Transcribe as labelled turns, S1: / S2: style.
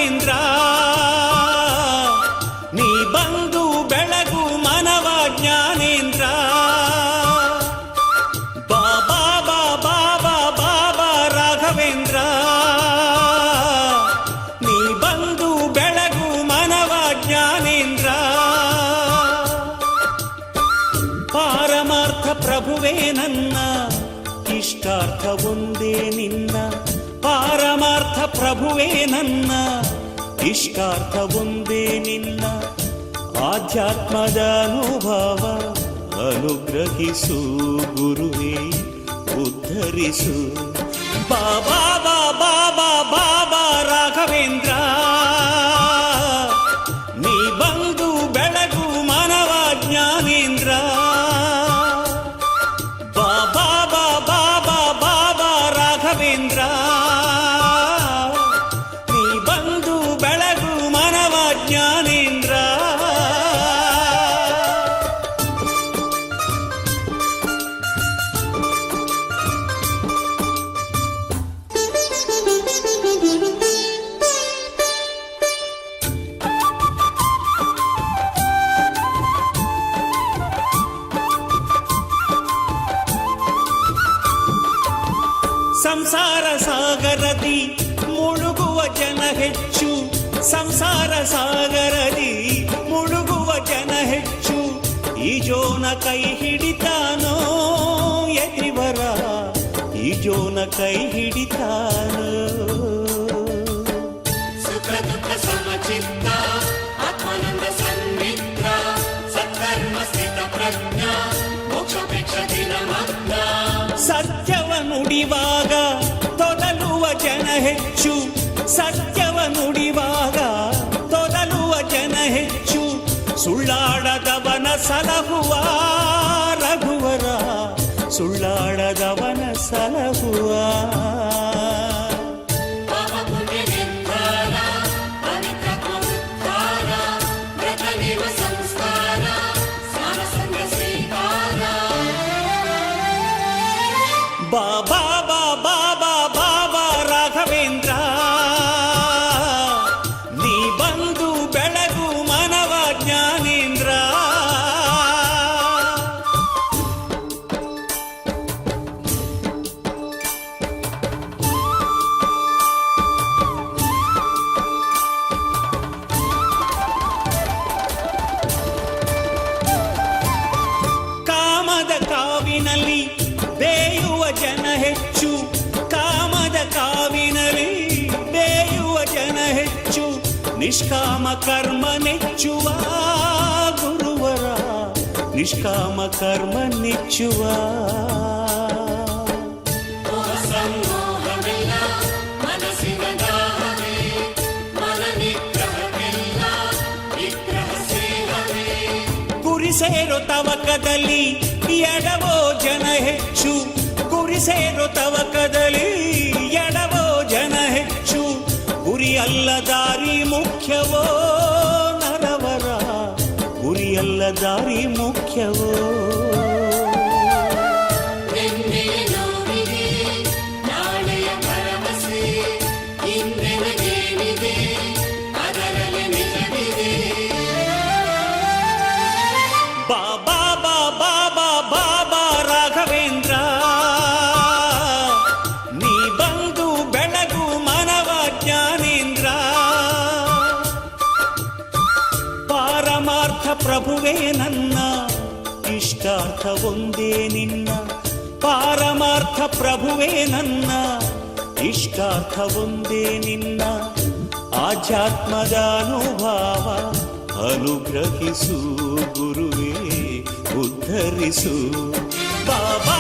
S1: ರಾಘವೇಂದ್ರ ನೀ ಬಂದು ಬೆಳಗು ಮನವ ಜ್ಞಾನೇಂದ್ರ ಬಾಬಾ ಬಾಬಾ ಬಾಬಾ ರಾಘವೇಂದ್ರ ನೀ ಬಂದು ಬೆಳಗು ಮನವ ಜ್ಞಾನೇಂದ್ರ ಪಾರಮಾರ್ಥ ಪ್ರಭುವೇ ನನ್ನ ಇಷ್ಟಾರ್ಥ ಒಂದೇ ನಿನ್ನ ಪಾರಮಾರ್ಥ ಪ್ರಭುವೇ ನನ್ನ ಇಷ್ಟಾರ್ಥ ಒಂದೇ ನಿನ್ನ ಆಧ್ಯಾತ್ಮದ ಅನುಭವ ಅನುಗ್ರಹಿಸು ಗುರುವೇ ಉದ್ಧರಿಸು ಬಾಬಾ ಬಾಬಾ ಬಾಬಾ ರಾಘವೇಂದ್ರ ನೀ ಬಂದು ಬೆಳಗು ಮನವ ಜ್ಞಾನೇಂದ್ರ ಬಾಬಾ ಬಾಬಾ ಬಾಬಾ ರಾಘವೇಂದ್ರ ನೀ ಬಂದು ಬೆಳಗು ಮನವ ಜ್ಞಾನೇಂದ್ರ ಸಂಸಾರ ಸಾಗರದಿ ಮುಳುಗುವ ಜನ ಹೆಚ್ಚು ಸಂಸಾರ ಸಾಗರದಿ ಮುಳುಗುವ ಜನ ಹೆಚ್ಚು ಈಜೋನ ಕೈ ಹಿಡಿತಾನೋ ಎದಿವರ ಈಜೋನ ಕೈ ಹಿಡಿತಾನೋ
S2: ಸುಖ ದುಃಖ ಸಮಚಿತ್ತ ಆತ್ಮಾನಂದ ಸನ್ಮಿತ್ರ ಸತ್ಕರ್ಮ ಸ್ಥಿತ ಪ್ರಜ್ಞಾ ಮೋಕ್ಷಾಪೇಕ್ಷ ದಿನಮಗ್ನ
S1: ಸತ್ಯವ ನುಡಿವಾಗ ತೊದಲುವ ಜನ ಹೆಚ್ಚು ಸತ್ಯವ ನುಡಿವಾಗ ತೊದಲುವ ಜನ ಹೆಚ್ಚು ಸುಳ್ಳಾಡದವನ ಸಲಹುವ ರಘುವರ ಸುಳ್ಳಾಡದವನ ಸಲಹುವ ಬಾಬಾ ಬಾಬಾ ಬಾಬಾ ರಾಘವೇಂದ್ರ ನೀ ಬಂದು ಬೆಳಗು ಮನವ ಜ್ಞಾನೇಂದ್ರ ಕಾಮದ ಕಾವಿನಲ್ಲಿ ಬೇಯುವ ಜನ ಹೆಚ್ಚು ಕಾಮದ ಕಾವಿನಲ್ಲಿ ಬೇಯುವ ಜನ ಹೆಚ್ಚು ನಿಷ್ಕಾಮ ಕರ್ಮ ನೆಚ್ಚುವ ಗುರುವರ ನಿಷ್ಕಾಮ ಕರ್ಮ ನೆಚ್ಚುವ ಗುರಿ ಸೇರೋ ತವಕದಲ್ಲಿ ಎಡವೋ ಜನ ಹೆಚ್ಚು ಗುರಿ ಸೇರೋ ತವಕದಲ್ಲಿ ಎಡವೋ ಜನ ಹೆಚ್ಚು ಗುರಿಯಲ್ಲ ದಾರಿ ಮುಖ್ಯವೋ ನರವರ ಗುರಿಯಲ್ಲ ದಾರಿ ಮುಖ್ಯವೋ ಬಾಬಾ ಬಾಬಾ ಬಾಬಾ ರಾಘವೇಂದ್ರ ನೀ ಬಂದು ಬೆಳಗು ಮನವ ಜ್ಞಾನೇಂದ್ರ ಪಾರಮಾರ್ಥ ಪ್ರಭುವೇ ನನ್ನ ಇಷ್ಟಾರ್ಥ ಒಂದೇ ನಿನ್ನ ಪಾರಮಾರ್ಥ ಪ್ರಭುವೇ ನನ್ನ ಇಷ್ಟಾರ್ಥ ಒಂದೇ ನಿನ್ನ ಆಧ್ಯಾತ್ಮದ ಅನುಭವ ಅನುಗ್ರಹಿಸು ಗುರುವೇ ಉದ್ಧರಿಸು ಬಾಬಾ